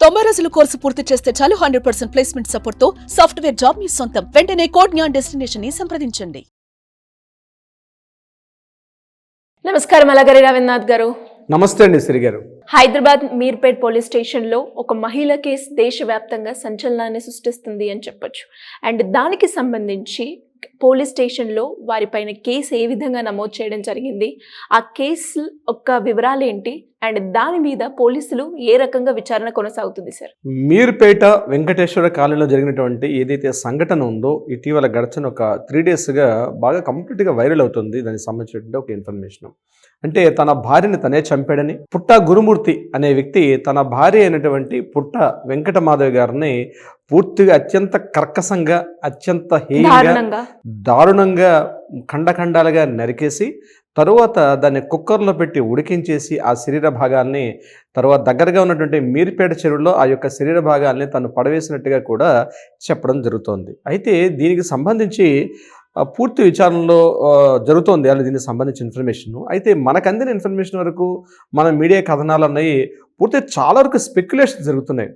90 రోజుల కోర్సు పూర్తి చేస్తే చాలు 100% ప్లేస్మెంట్ సపోర్ట్ తో సాఫ్ట్వేర్ జాబ్ మీ సొంతం. వెంటనే కోడ్ జ్ఞాన్ డెస్టినేషన్ ని సంప్రదించండి. నమస్కారం అలగరి రవీంద్రనాథ్ గారు. నమస్తే అండి శ్రీ గారు. హైదరాబాద్ మీర్పేట్ పోలీస్ స్టేషన్లో ఒక మహిళ కేసు దేశవ్యాప్తంగా సంచలనాన్ని సృష్టిస్తుంది అని చెప్పొచ్చు. అండ్ దానికి సంబంధించి పోలీస్ స్టేషన్లో వారిపైన కేసు ఏ విధంగా నమోదు చేయడం జరిగింది, ఆ కేసు యొక్క వివరాలు ఏంటి, అండ్ దాని మీద పోలీసులు ఏ రకంగా విచారణ కొనసాగుతుంది సార్? మీర్పేట వెంకటేశ్వర కాలనీలో జరిగినటువంటి ఏదైతే సంఘటన ఉందో ఇటీవల గడిచిన ఒక 3 డేస్గా బాగా కంప్లీట్గా వైరల్ అవుతుంది. దానికి సంబంధించినటువంటి ఒక ఇన్ఫర్మేషన్ అంటే తన భార్యని తనే చంపాడని పుట్ట గురుమూర్తి అనే వ్యక్తి తన భార్య అయినటువంటి పుట్ట వెంకటమాధవి గారిని పూర్తిగా అత్యంత కర్కశంగా అత్యంత హేయంగా దారుణంగా ఖండఖండాలుగా నరికేసి తరువాత దాన్ని కుక్కర్లో పెట్టి ఉడికించేసి ఆ శరీర భాగాల్ని తర్వాత దగ్గరగా ఉన్నటువంటి మీర్పేట చెరువులో ఆ యొక్క శరీర భాగాల్ని తను పడవేసినట్టుగా కూడా చెప్పడం జరుగుతోంది. అయితే దీనికి సంబంధించి పూర్తి విచారణలో జరుగుతోంది అని దీనికి సంబంధించిన ఇన్ఫర్మేషన్. అయితే మనకు అందిన ఇన్ఫర్మేషన్ వరకు మన మీడియా కథనాలు ఉన్నాయి, పూర్తి చాలా వరకు స్పెక్యులేషన్ జరుగుతున్నాయి.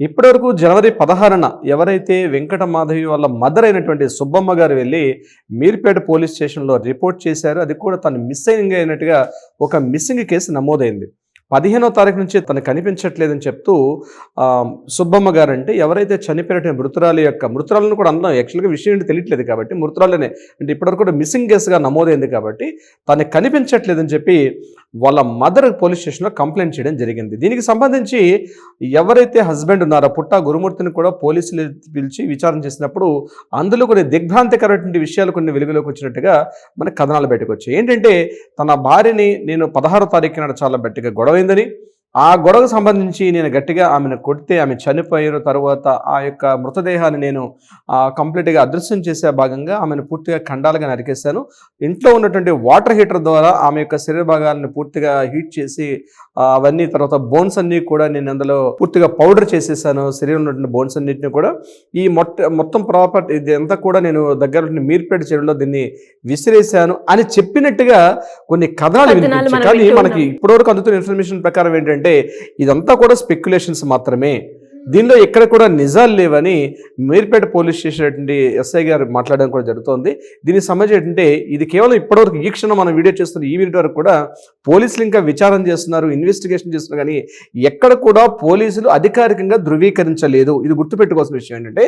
ఇప్పటివరకు జనవరి 16న ఎవరైతే వెంకటమాధవి వాళ్ళ మదర్ అయినటువంటి సుబ్బమ్మ గారు వెళ్ళి మీర్పేట పోలీస్ స్టేషన్లో రిపోర్ట్ చేశారు. అది కూడా తను మిస్సింగ్ అయినట్టుగా ఒక మిస్సింగ్ కేసు నమోదైంది. 15వ తారీఖు నుంచి తను కనిపించట్లేదని చెప్తూ సుబ్బమ్మ గారు అంటే ఎవరైతే చనిపోయిన మృతురాలను కూడా అన్నాం. యాక్చువల్గా విషయం ఏంటి తెలియట్లేదు కాబట్టి మృతురాలనే అంటే ఇప్పటివరకు కూడా మిస్సింగ్ కేసుగా నమోదైంది కాబట్టి తను కనిపించట్లేదని చెప్పి వాళ్ళ మదర్ పోలీస్ స్టేషన్లో కంప్లైంట్ చేయడం జరిగింది. దీనికి సంబంధించి ఎవరైతే హస్బెండ్ ఉన్నారో పుట్ట గురుమూర్తిని కూడా పోలీసులు పిలిచి విచారణ చేసినప్పుడు అందులో కొన్ని దిగ్భ్రాంతికరమైన విషయాలు కొన్ని వెలుగులోకి వచ్చినట్టుగా మన కథనాలు బయటకు వచ్చాయి. ఏంటంటే తన భార్యని నేను 16వ తారీఖు నాడు చాలా గట్టిగా గొడవైందని, ఆ గొడవకు సంబంధించి నేను గట్టిగా ఆమెను కొడితే ఆమె చనిపోయిన తర్వాత ఆ యొక్క మృతదేహాన్ని నేను కంప్లీట్గా అదృశ్యం చేసే భాగంగా ఆమెను పూర్తిగా ఖండాలుగా నరికేశాను. ఇంట్లో ఉన్నటువంటి వాటర్ హీటర్ ద్వారా ఆమె యొక్క శరీర భాగాలను పూర్తిగా హీట్ చేసి అవన్నీ తర్వాత బోన్స్ అన్నీ కూడా నేను అందులో పూర్తిగా పౌడర్ చేసేసాను. శరీరంలో ఉన్నటువంటి బోన్స్ అన్నింటినీ కూడా ఈ మొత్తం ప్రాపర్టీ ఇదంతా కూడా నేను దగ్గర మీర్పేట చెరువులో దీన్ని విసిరేశాను అని చెప్పినట్టుగా కొన్ని కథనాలు వినిపించాయి. కానీ మనకి ఇప్పటివరకు అందుతున్న ఇన్ఫర్మేషన్ ప్రకారం ఏంటంటే ఇదంతా కూడా స్పెక్యులేషన్స్ మాత్రమే, దీనిలో ఎక్కడ కూడా నిజాలు లేవని మీర్పేట పోలీస్ స్టేషన్ ఎస్ఐ గారు మాట్లాడడం కూడా జరుగుతోంది. దీనికి సంబంధించి ఏంటంటే ఇది కేవలం ఇప్పటివరకు ఈ క్షణం మనం వీడియో చేస్తున్న ఈ వీడియో వరకు కూడా పోలీసులు ఇంకా విచారణ చేస్తున్నారు, ఇన్వెస్టిగేషన్ చేస్తున్నారు. కానీ ఎక్కడ కూడా పోలీసులు అధికారికంగా ధృవీకరించలేదు. ఇది గుర్తుపెట్టుకోవాల్సిన విషయం ఏంటంటే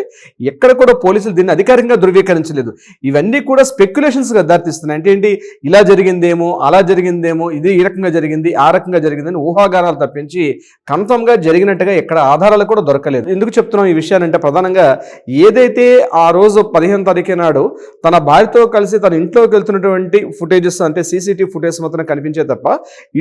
ఎక్కడ కూడా పోలీసులు దీన్ని అధికారికంగా ధృవీకరించలేదు. ఇవన్నీ కూడా స్పెక్యులేషన్స్గా దారితీస్తున్నాయి. అంటే ఏంటి, ఇలా జరిగిందేమో, అలా జరిగిందేమో, ఇది ఈ రకంగా జరిగింది, ఆ రకంగా జరిగిందని ఊహాగానాలు తప్పించి కన్ఫర్మ్గా జరిగినట్టుగా ఎక్కడ ఆధారాలు కూడా దొరకలేదు. ఎందుకు చెప్తున్నాం ఈ విషయాలంటే ప్రధానంగా ఏదైతే ఆ రోజు 15వ తారీఖు నాడు తన భార్యతో కలిసి తన ఇంట్లోకి వెళ్తున్నటువంటి ఫుటేజెస్ అంటే సీసీటీవీ ఫుటేజ్ మాత్రం కనిపించే తప్ప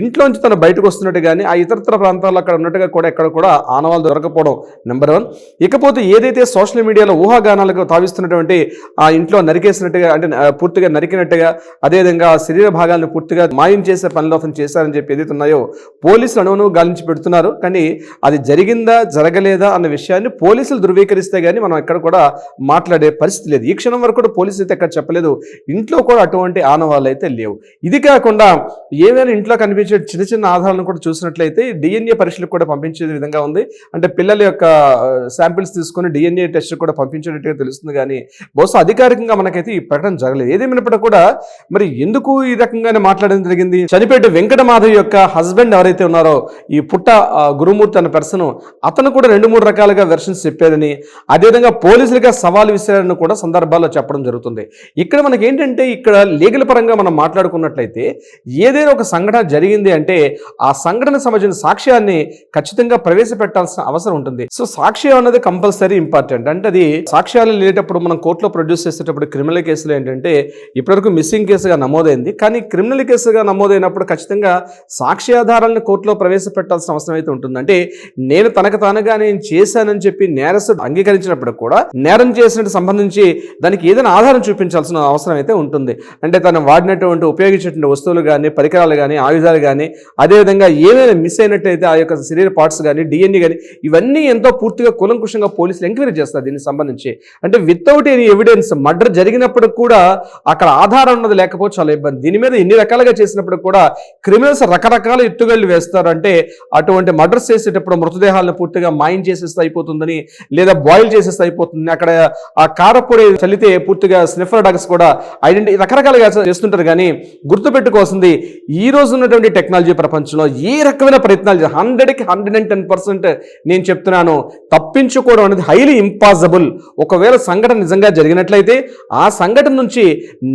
ఇంట్లోంచి తను బయటకు వస్తున్నట్టు కానీ ఆ ఇతరత్ర ప్రాంతాల్లో అక్కడ ఉన్నట్టుగా కూడా ఎక్కడ కూడా ఆనవాళ్ళు దొరకపోవడం నెంబర్ 1. ఇకపోతే ఏదైతే సోషల్ మీడియాలో ఊహాగానాలకు తావిస్తున్నటువంటి ఆ ఇంట్లో నరికేసినట్టుగా అంటే పూర్తిగా నరికినట్టుగా అదేవిధంగా శరీర భాగాలను పూర్తిగా మాయం చేసే పనిలో అతను చేశారని చెప్పి ఏదైతే ఉన్నాయో పోలీసులు అణువును గాలించి పెడుతున్నారు. కానీ అది జరిగిందా జరగలేదా అన్న విషయాన్ని పోలీసులు ధృవీకరిస్తే గానీ మనం ఎక్కడ కూడా మాట్లాడే పరిస్థితి లేదు. ఈ క్షణం వరకు కూడా పోలీసులు అయితే ఎక్కడ చెప్పలేదు. ఇంట్లో కూడా అటువంటి ఆనవాళ్ళు అయితే లేవు. ఇది కాకుండా ఏమైనా ఇంట్లో కనిపించే చిన్న చిన్న ఆధారాలను కూడా చూసినట్లయితే డిఎన్ఏ పరీక్షలకు కూడా పంపించే విధంగా ఉంది. అంటే పిల్లల యొక్క శాంపిల్స్ తీసుకొని డిఎన్ఏ టెస్ట్ కూడా పంపించేటట్టుగా తెలుస్తుంది. కానీ బహుశా అధికారికంగా మనకైతే ఈ ప్రకటన జరగలేదు. ఏదేమైనప్పుడు కూడా మరి ఎందుకు ఈ రకంగానే మాట్లాడడం జరిగింది? చనిపోయిన వెంకటమాధవి యొక్క హస్బెండ్ ఎవరైతే ఉన్నారో ఈ పుట్ట గురుమూర్తి అనే పర్సన్ అతను కూడా 2-3 రకాలుగా వెర్షన్స్ చెప్పారని అదేవిధంగా పోలీసులుగా సవాల్ విసిరారని కూడా సందర్భాల్లో చెప్పడం జరుగుతుంది. ఇక్కడ మనకి ఏంటంటే ఇక్కడ లీగల్ పరంగా మనం మాట్లాడుకున్నట్లయితే ఏదైనా ఒక సంఘటన జరిగింది అంటే ఆ సంఘటనకు సంబంధించిన సాక్ష్యాన్ని ఖచ్చితంగా ప్రవేశపెట్టాల్సిన అవసరం ఉంటుంది. సో సాక్ష్యం అన్నది కంపల్సరీ ఇంపార్టెంట్. అంటే అది సాక్ష్యాలు లేటప్పుడు మనం కోర్టులో ప్రొడ్యూస్ చేసేటప్పుడు క్రిమినల్ కేసులు ఏంటంటే ఇప్పటివరకు మిస్సింగ్ కేసుగా నమోదైంది. కానీ క్రిమినల్ కేసుగా నమోదైనప్పుడు ఖచ్చితంగా సాక్ష్యాధారాలను కోర్టులో ప్రవేశపెట్టాల్సిన అవసరం అయితే ఉంటుంది. అంటే నేను తనకు తానుగా నేను చేశానని చెప్పి నేరస్తుడు అంగీకరించినప్పుడు కూడా నేరం చేసినట్టు సంబంధించి దానికి ఏదైనా ఆధారం చూపించాల్సిన అవసరం అయితే ఉంటుంది. అంటే తను వాడినటువంటి ఉపయోగించినటువంటి వస్తువులు కానీ పరికరాలు కానీ ఆయుధాలు కానీ అదేవిధంగా ఏమైనా మిస్ అయినట్టయితే ఆ యొక్క శరీర పార్ట్స్ కానీ డిఎన్ఏ కానీ ఇవన్నీ ఎంతో పూర్తిగా కూలంకుషంగా పోలీసులు ఎంక్వైరీ చేస్తారు దీనికి సంబంధించి. అంటే వితౌట్ ఎనీ ఎవిడెన్స్ మర్డర్ జరిగినప్పుడు కూడా అక్కడ ఆధారం ఉన్నది లేకపోతే చాలా ఇబ్బంది. దీని మీద ఎన్ని రకాలుగా చేసినప్పుడు కూడా క్రిమినల్స్ రకరకాల ఎత్తుగళ్ళు వేస్తారు. అంటే అటువంటి మర్డర్స్ చేసేటప్పుడు మృతదేహాలను పూర్తిగా మాయం చేసేస్తే అయిపోతుందని, లేదా బాయిల్ చేసేస్తే అయిపోతుంది, అక్కడ ఆ కారపొడి చల్లితే పూర్తిగా స్నిఫర్ డాగ్స్ కూడా రకరకాలుగా చేస్తుంటారు. కానీ గుర్తుపెట్టుకోవాల్సింది ఈ రోజు ఉన్నటువంటి టెక్నాలజీ ప్రపంచంలో ఏ రకమైన ప్రయత్నాలు 100కి 110% నేను చెప్తున్నాను, తప్పించుకోవడం అనేది హైలీ ఇంపాసిబుల్. ఒకవేళ సంఘటన నిజంగా జరిగినట్లయితే ఆ సంఘటన నుంచి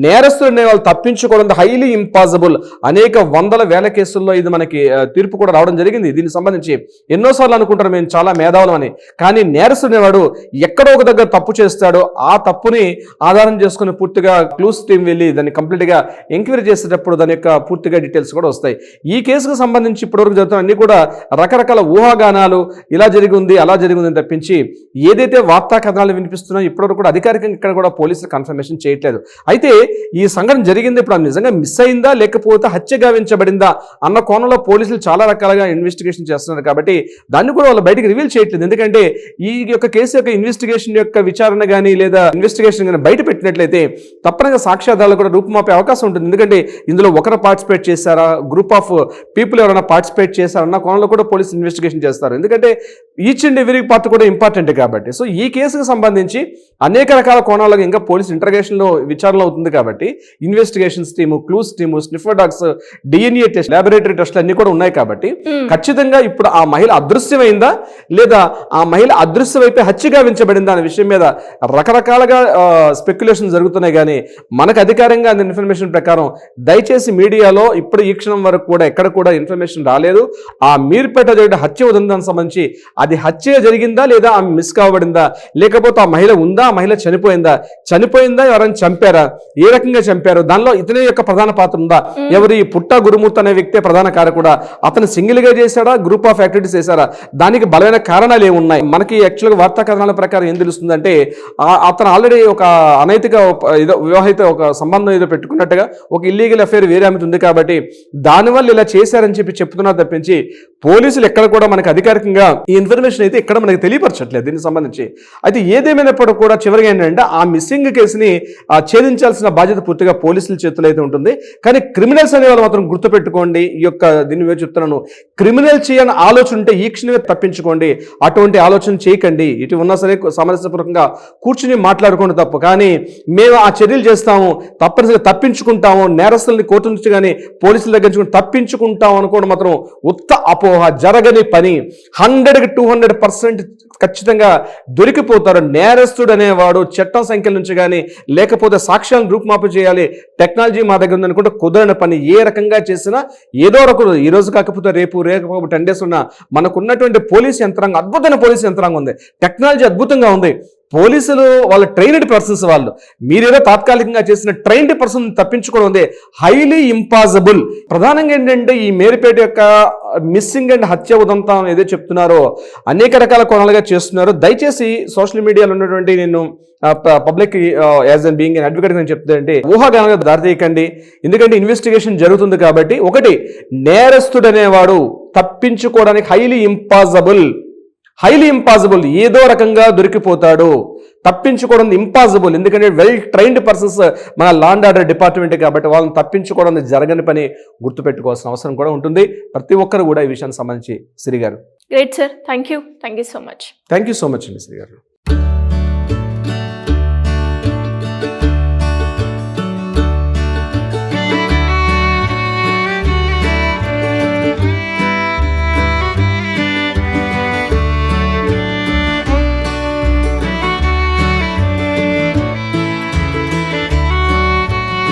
నేరస్తులు అనే వాళ్ళు తప్పించుకోవడం హైలీ ఇంపాసిబుల్. అనేక వందల వేల కేసుల్లో ఇది మనకి తీర్పు కూడా రావడం జరిగింది. దీనికి సంబంధించి ఎన్నోసార్లు అనుకుంటారు మేము చాలా మేధావులం అని, కానీ నేరస్తుడు అనేవాడు ఎక్కడో ఒక దగ్గర తప్పు చేస్తాడో ఆ తప్పుని ఆధారం చేసుకుని పూర్తిగా క్లూస్ టీం వెళ్ళి దాన్ని కంప్లీట్గా ఎంక్వైరీ చేసేటప్పుడు దాని యొక్క పూర్తిగా డీటెయిల్స్ కూడా వస్తాయి. ఈ కేసుకు సంబంధించి ఇప్పటివరకు జరుగుతున్న అన్ని కూడా రకరకాల ఊహాగానాలు, ఇలా జరిగింది అలా జరిగింది అని తప్పించి ఏదైతే వార్తా కథనాలు వినిపిస్తున్నాయో ఇప్పటివరకు కూడా అధికారికంగా ఇక్కడ కూడా పోలీసులు కన్ఫర్మేషన్ చేయట్లేదు. అయితే ఈ సంఘటన జరిగింది ఇప్పుడు నిజంగా మిస్ అయిందా లేకపోతే హత్య గావించబడిందా అన్న కోణంలో పోలీసులు చాలా రకాలుగా ఇన్వెస్టిగేషన్ చేస్తున్నారు. కాబట్టి దాన్ని కూడా వాళ్ళు బయటకు రివీల్ చేయట్లేదు. ఎందుకంటే ఈ యొక్క కేసు యొక్క ఇన్వెస్టిగేషన్ యొక్క విచారణ కానీ లేదా ఇన్వెస్టిగేషన్ కానీ బయట పెట్టినట్లయితే తప్పనిగా సాక్ష్యాధారాలు కూడా రూపుమాపే అవకాశం ఉంటుంది. ఎందుకంటే ఇందులో ఒకరు పార్టిసిపేట్ చేశారా, గ్రూప్ ఆఫ్ పీపుల్ ఎవరైనా పార్టిసిపేట్ చేశారన్న కోణంలో కూడా పోలీసు ఇన్వెస్టిగేషన్ చేస్తారు. ఎందుకంటే ఈచ్ అండ్ ఎవ్రీ పార్ట్ కూడా ఇంపార్టెంట్ కాబట్టి. సో ఈ కేసుకు సంబంధించి అనేక రకాల కోణాల్లో ఇంకా పోలీసు ఇంటర్గేషన్లో విచారణ అవుతుంది. కాబట్టి investigations team, clues team, sniffer dogs, DNA test, laboratory టెస్ట్లు అన్ని కూడా ఉన్నాయి. కాబట్టి ఖచ్చితంగా ఇప్పుడు ఆ మహిళ అదృశ్యమైందా లేదా ఆ మహిళ అదృశ్యమైతే హత్య గావించబడిందా అనే విషయం మీద రకరకాలుగా స్పెక్యులేషన్ జరుగుతున్నాయి. కానీ మనకు అధికారంగా అందిన ఇన్ఫర్మేషన్ ప్రకారం దయచేసి మీడియాలో ఇప్పుడు ఈ క్షణం వరకు కూడా ఎక్కడ కూడా ఇన్ఫర్మేషన్ రాలేదు. ఆ మీర్పేట జరిగిన హత్య ఉదంతానికి సంబంధించి అది హత్య జరిగిందా లేదా ఆమె మిస్ కావబడిందా, లేకపోతే ఆ మహిళ ఉందా, ఆ మహిళ చనిపోయిందా, ఎవరైనా చంపారా, ఏ రకంగా చంపారు, దానిలో ఇతని యొక్క ప్రధాన పాత్ర ఉందా, ఎవరు ఈ పుట్ట గురుమూర్తి అనే వ్యక్తి ప్రధాన కారకుడా, అతను సింగిల్ గా చేశాడా, గ్రూప్ ఆఫ్ యాక్టివిటీస్ చేశారా, దానికి బలమైన కారణాలు ఏమున్నాయి. మనకి యాక్చువల్గా వార్తా కథనాల ప్రకారం ఏం తెలుస్తుందంటే అతను ఆల్రెడీ ఒక అనైతిక వివాహిత ఒక సంబంధం ఏదో పెట్టుకున్నట్టుగా ఒక ఇల్లీగల్ అఫేర్ వేరే ఆమె ఉంది. కాబట్టి దానివల్ల ఇలా చేశారని చెప్తున్నారు తప్పించి పోలీసులు ఎక్కడ కూడా మనకి అధికారికంగా ఈ ఇన్ఫర్మేషన్ అయితే ఎక్కడ మనకి తెలియపరచట్లేదు దీనికి సంబంధించి. అయితే ఏదేమైనప్పుడు కూడా చివరిగా ఏంటంటే ఆ మిస్సింగ్ కేసుని ఛేదించాల్సిన బాధ్యత పూర్తిగా పోలీసుల చేతుల్లో అయితే ఉంటుంది. కానీ క్రిమినల్స్ అనే వాళ్ళు మాత్రం గుర్తుపెట్టుకోండి, ఈ యొక్క దీని మీద చెప్తున్నాను, క్రిమినల్ చేయని ఆలోచన ఉంటే ఈ క్షణమే తప్పించుకోండి, అటువంటి ఆలోచన చేయకండి. ఇటు ఉన్నా సరే సామరస్యపూర్వకంగా కూర్చుని మాట్లాడుకోండి తప్పు. కానీ మేము ఆ చర్యలు చేస్తాము, తప్పనిసరిగా తప్పించుకుంటాము, నేరస్తుల్ని కోర్టు నుంచి కానీ పోలీసుల దగ్గర నుంచి తప్పించుకుంటాము అనుకోవడం మాత్రం ఉత్త అపోహ, జరగని పని. 100కి 200% ఖచ్చితంగా దొరికిపోతారు. నేరస్తుడు అనేవాడు చట్టం సంఖ్యల నుంచి కానీ లేకపోతే సాక్ష్యాలను రూపుమాపు చేయాలి, టెక్నాలజీ మా దగ్గర ఉందనుకుంటే కుదరని పని. ఏ రకంగా చేసినా ఏదో రకం ఈ రోజు కాకపోతే రేపు 10 days ఉన్న మనకున్నటువంటి పోలీస్ యంత్రాంగం అద్భుతమైన పోలీస్ యంత్రాంగం ఉంది, టెక్నాలజీ అద్భుతంగా ఉంది. పోలీసులు వాళ్ళ ట్రైన్డ్ పర్సన్స్, వాళ్ళు మీరేదో తాత్కాలికంగా చేసిన ట్రైన్డ్ పర్సన్ తప్పించుకోవడం ఉంది హైలీ ఇంపాసిబుల్. ప్రధానంగా ఏంటంటే ఈ మేరిపేట యొక్క మిస్సింగ్ అండ్ హత్య ఉదంతం ఏదో చెప్తున్నారో అనేక రకాల కోణాలుగా చేస్తున్నారు. దయచేసి సోషల్ మీడియాలో ఉన్నటువంటి నేను public as an being advocate నేను చెప్తానంటే ఊహాగానాలకు దారితీయకండి. ఎందుకంటే ఇన్వెస్టిగేషన్ జరుగుతుంది కాబట్టి ఒకటి, నేరస్తుడు అనేవాడు తప్పించుకోవడానికి హైలీ ఇంపాసిబుల్, ఏదో రకంగా దొరికిపోతాడు, తప్పించుకోవడం ఇంపాసిబుల్. ఎందుకంటే వెల్ ట్రైన్డ్ పర్సన్స్ మన లా అండ్ ఆర్డర్ డిపార్ట్మెంట్ కాబట్టి వాళ్ళని తప్పించుకోవడం జరగని పని గుర్తుపెట్టుకోవాల్సిన అవసరం కూడా ఉంటుంది ప్రతి ఒక్కరు కూడా ఈ విషయానికి సంబంధించి. శ్రీ గారు, great sir, thank you so much. Thank you so much అండి శ్రీ గారు.